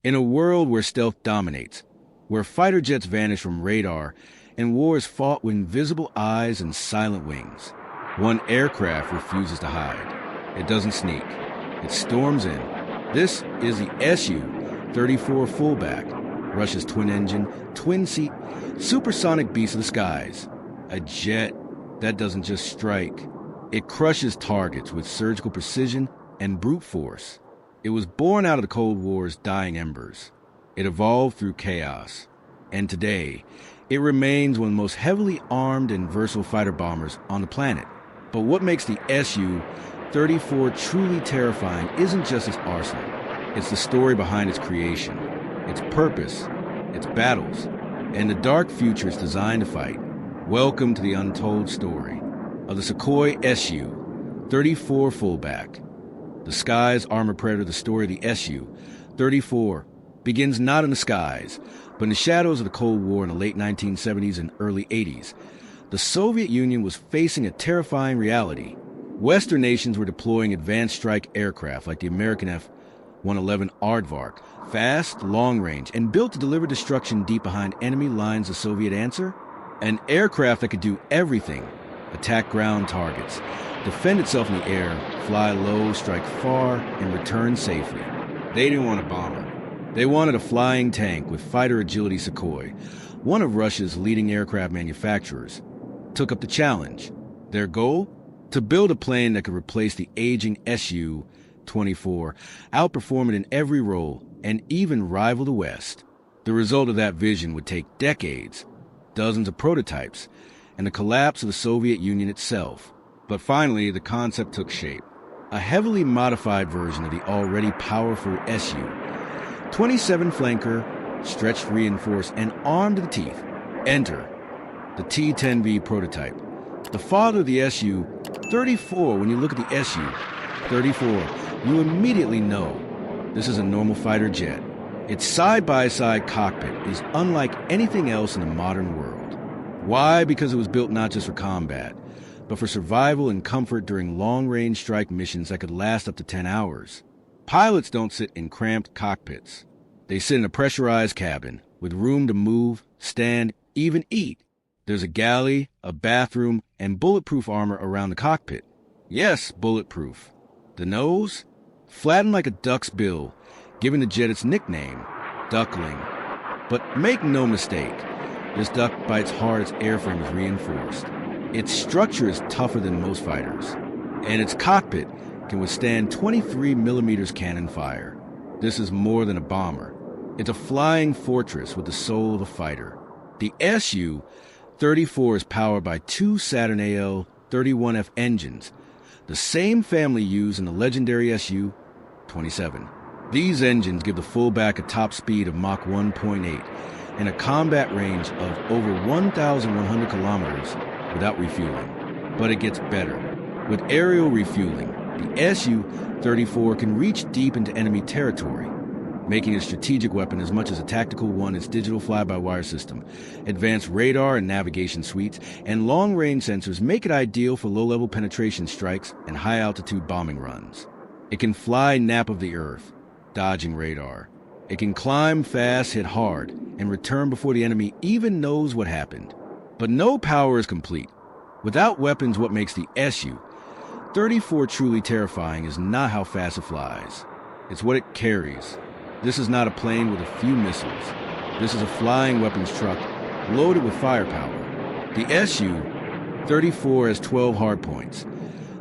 In a world where stealth dominates, where fighter jets vanish from radar, and war is fought with invisible eyes and silent wings, one aircraft refuses to hide. It doesn't sneak. It storms in. This is the Su-34 Fullback, Russia's twin-engine, twin-seat, supersonic beast of the skies. A jet that doesn't just strike. It crushes targets with surgical precision and brute force. It was born out of the Cold War's dying embers. It evolved through chaos. And today, it remains one of the most heavily armed and versatile fighter bombers on the planet. But what makes the Su-34 truly terrifying isn't just its arsenal. It's the story behind its creation, its purpose, its battles, and the dark future it's designed to fight. Welcome to the untold story of the Sukhoi Su-34 Fullback. The skies armored predator, the story of the Su-34, begins not in the skies, but in the shadows of the Cold War in the late 1970s and early 80s. The Soviet Union was facing a terrifying reality. Western nations were deploying advanced strike aircraft like the American F-111 Aardvark, fast, long-range, and built to deliver destruction deep behind enemy lines. The Soviet answer? An aircraft that could do everything: attack ground targets, defend itself in the air, fly low, strike far, and return safely. They didn't want a bomber. They wanted a flying tank with fighter agility. Sukhoi, one of Russia's leading aircraft manufacturers, took up the challenge. Their goal? To build a plane that could replace the aging Su-24, outperform it in every role, and even rival the West. The result of that vision would take decades, dozens of prototypes, and the collapse of the Soviet Union itself. But finally, the concept took shape. A heavily modified version of the already powerful Su. 27 flanker, stretched, reinforced, and armed to the teeth. Enter the T-10V prototype. The father of the Su-34. When you look at the Su-34, you immediately know this is a normal fighter jet. Its side-by-side cockpit is unlike anything else in the modern world. Why? Because it was built not just for combat, but for survival and comfort during long-range strike missions that could last up to 10 hours. Pilots don't sit in cramped cockpits. They sit in a pressurized cabin with room to move, stand, even eat. There's a galley, a bathroom, and bulletproof armor around the cockpit. Yes, bulletproof. The nose? Flattened like a duck's bill, giving the jet its nickname, Duckling. But make no mistake, this duck bites hard. Its airframe is reinforced. Its structure is tougher than most fighters, and its cockpit can withstand 23mm cannon fire. This is more than a bomber. It's a flying fortress with the soul of a fighter. The Su-34 is powered by two Saturn AL-31F engines, the same family used in the legendary Su-27. These engines give the Fullback a top speed of Mach 1.8 and a combat range of over 1,100 kilometers without refueling. But it gets better. With aerial refueling, the Su-34 can reach deep into enemy territory, making it a strategic weapon as much as a tactical one. Its digital fly-by-wire system, advanced radar and navigation suites, and long-range sensors make it ideal for low-level penetration strikes and high-altitude bombing runs. It can fly nap of the earth, dodging radar. It can climb fast, hit hard, and return before the enemy even knows what happened. But no power is complete. Without weapons, what makes the Su-34 truly terrifying is not how fast it flies. It's what it carries. This is not a plane with a few missiles. This is a flying weapons truck loaded with firepower. The Su-34 has 12 hardpoints.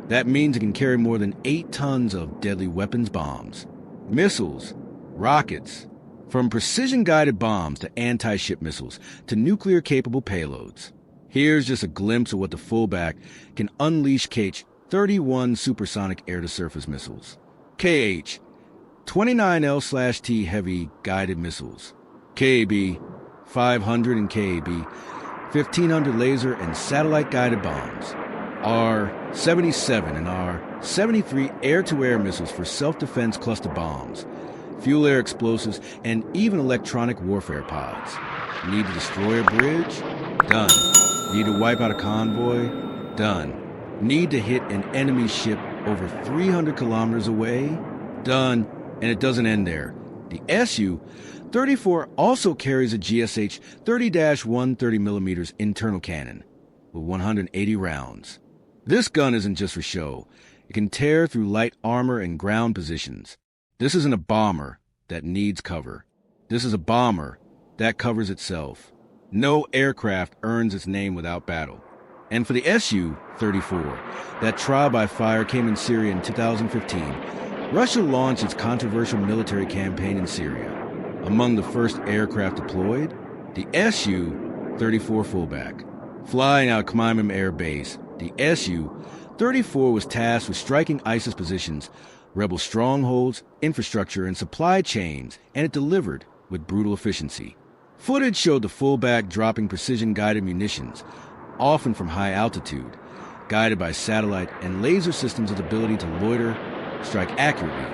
That means it can carry more than 8 tons of deadly weapons bombs, missiles, rockets, from precision-guided bombs to anti-ship missiles to nuclear-capable payloads. Here's just a glimpse of what the Fullback can unleash. KH-31 supersonic air-to-surface missiles. KH-29L/T heavy guided missiles. KAB-500 and KAB-1500 laser and satellite-guided bombs. R-77 and R-73 air-to-air missiles for self-defense cluster bombs, fuel-air explosives, and even electronic warfare pods. Need to destroy a bridge? Done. Need to wipe out a convoy? Done. Need to hit an enemy ship over 300 kilometers away? Done. And it doesn't end there. The Su-34 also carries a GSH 30-1 30mm internal cannon with 180 rounds. This gun isn't just for show. It can tear through light armor and ground positions. This isn't a bomber that needs cover. This is a bomber that covers itself. No aircraft earns its name without battle. And for the Su-34, that trial by fire came in Syria in 2015, Russia launched its controversial military campaign in Syria. Among the first aircraft deployed, the Su-34 Fullback. Flying out of Khmeimim Air Base, the Su-34 was tasked with striking ISIS positions, rebel strongholds, infrastructure, and supply chains, and it delivered with brutal efficiency. Footage showed the Fullback dropping precision-guided munitions, often from high altitude, guided by satellite and laser systems with the ability to loiter, strike accurately,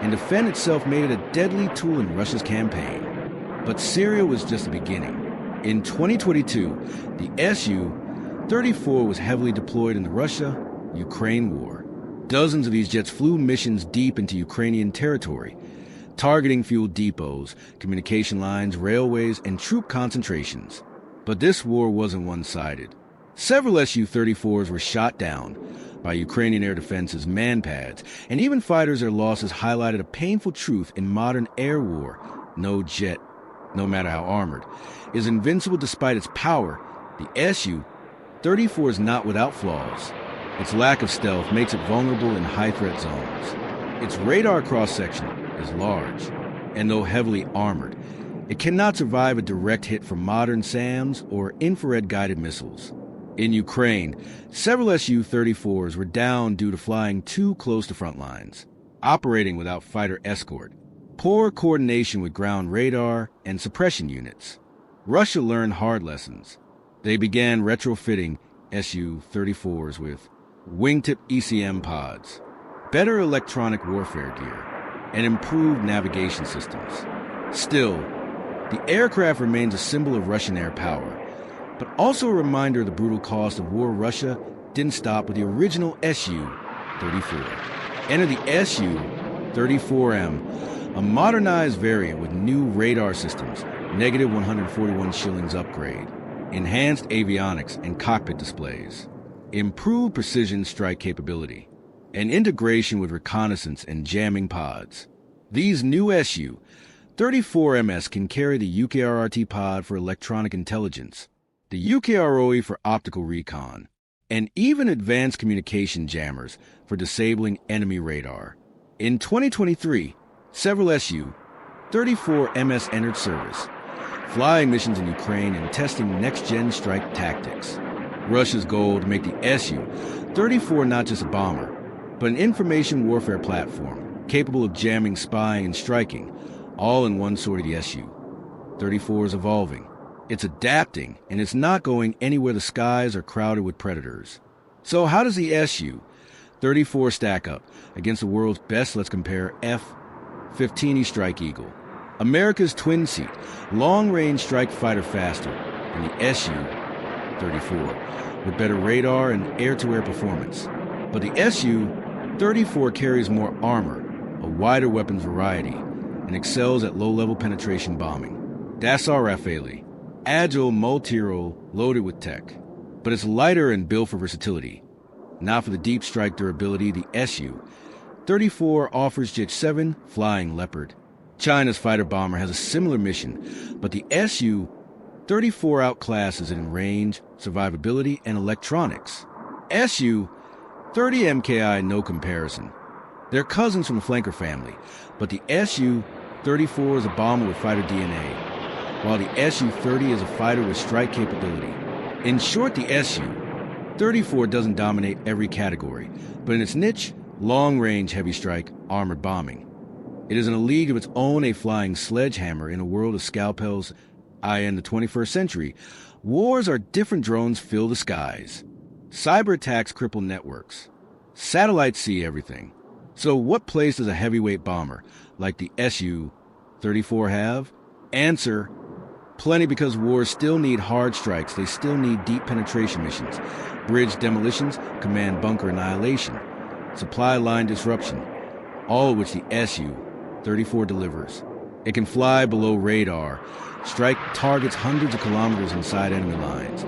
and defend itself made it a deadly tool in Russia's campaign. But Syria was just the beginning. In 2022, the Su-34 was heavily deployed in the Russia-Ukraine war. Dozens of these jets flew missions deep into Ukrainian territory, targeting fuel depots, communication lines, railways, and troop concentrations. But this war wasn't one-sided. Several Su-34s were shot down by Ukrainian air defenses, manpads, and even fighters. Their losses highlighted a painful truth in modern air war. No jet, no matter how armored, is invincible despite its power. The Su-34 is not without flaws. Its lack of stealth makes it vulnerable in high-threat zones. Its radar cross-section is large, and though heavily armored, it cannot survive a direct hit from modern SAMs or infrared-guided missiles. In Ukraine, several Su-34s were down due to flying too close to front lines, operating without fighter escort, poor coordination with ground radar and suppression units. Russia learned hard lessons. They began retrofitting Su-34s with wingtip ECM pods, better electronic warfare gear, and improved navigation systems. Still, the aircraft remains a symbol of Russian air power, but also a reminder of the brutal cost of war. Russia didn't stop with the original Su-34. Enter the Su-34M, a modernized variant with new radar systems, negative 141 shillings upgrade, enhanced avionics and cockpit displays, improved precision strike capability, and integration with reconnaissance and jamming pods. These new Su-34MS can carry the UKRRT pod for electronic intelligence, the UKROE for optical recon, and even advanced communication jammers for disabling enemy radar. In 2023, several Su-34MS entered service, flying missions in Ukraine and testing next-gen strike tactics. Russia's goal to make the Su-34 not just a bomber, but an information warfare platform capable of jamming, spying, and striking, all in one sword. The Su-34 is evolving. It's adapting, and it's not going anywhere the skies are crowded with predators. So how does the Su-34 stack up against the world's best? Let's compare F-15E Strike Eagle, America's twin-seat, long-range strike fighter faster than the Su-34, with better radar and air-to-air performance. But the Su-34 carries more armor, a wider weapons variety, and excels at low-level penetration bombing. That's our Rafale. Agile, multi-role, loaded with tech. But it's lighter and built for versatility. Not for the deep strike durability. The Su-34 offers J-7 Flying Leopard. China's fighter bomber has a similar mission, but the Su-34 outclasses it in range, survivability, and electronics. Su-30 MKI, no comparison. They're cousins from the flanker family, but the Su-34 is a bomber with fighter DNA, while the Su-30 is a fighter with strike capability. In short, the Su-34 doesn't dominate every category, but in its niche, long-range heavy strike, armored bombing, it is in a league of its own, a flying sledgehammer in a world of scalpels. In the 21st century, wars are different. Drones fill the skies. Cyber attacks cripple networks. Satellites see everything. So what place does a heavyweight bomber like the Su-34 have? Answer: plenty, because wars still need hard strikes. They still need deep penetration missions, bridge demolitions, command bunker annihilation, supply line disruption, all of which the Su-34 delivers. It can fly below radar, strike targets hundreds of kilometers inside enemy lines,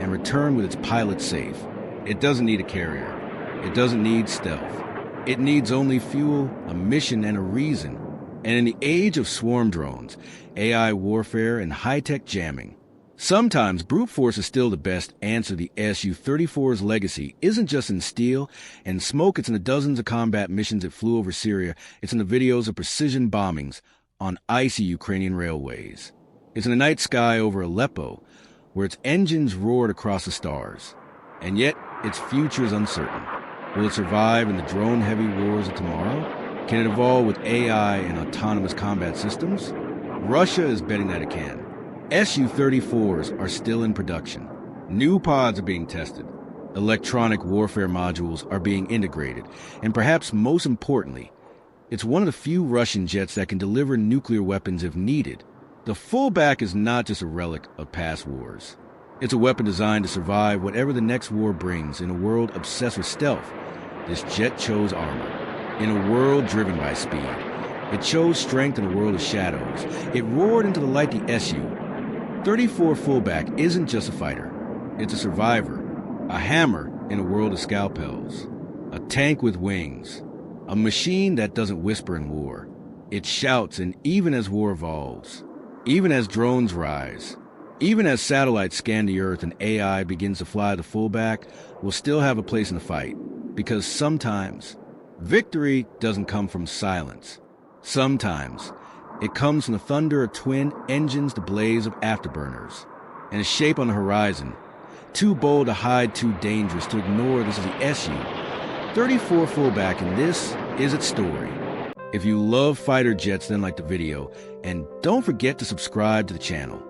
and return with its pilot safe. It doesn't need a carrier. It doesn't need stealth. It needs only fuel, a mission, and a reason. And in the age of swarm drones, AI warfare, and high-tech jamming, sometimes brute force is still the best answer. The Su-34's legacy isn't just in steel and smoke, it's in the dozens of combat missions it flew over Syria. It's in the videos of precision bombings on icy Ukrainian railways. It's in the night sky over Aleppo, where its engines roared across the stars. And yet, its future is uncertain. Will it survive in the drone-heavy wars of tomorrow? Can it evolve with AI and autonomous combat systems? Russia is betting that it can. Su-34s are still in production. New pods are being tested. Electronic warfare modules are being integrated. And perhaps most importantly, it's one of the few Russian jets that can deliver nuclear weapons if needed. The Fullback is not just a relic of past wars. It's a weapon designed to survive whatever the next war brings. In a world obsessed with stealth, this jet chose armor. In a world driven by speed, it chose strength in a world of shadows. It roared into the light. The Su-34 Fullback isn't just a fighter. It's a survivor, a hammer in a world of scalpels, a tank with wings, a machine that doesn't whisper in war. It shouts, and even as war evolves, even as drones rise, even as satellites scan the Earth and AI begins to fly, the Fullback will still have a place in the fight. Because sometimes victory doesn't come from silence. Sometimes it comes from the thunder of twin engines, the blaze of afterburners, and a shape on the horizon, too bold to hide, too dangerous to ignore. This is the Su-34 Fullback, and this is its story. If you love fighter jets, then like the video, and don't forget to subscribe to the channel.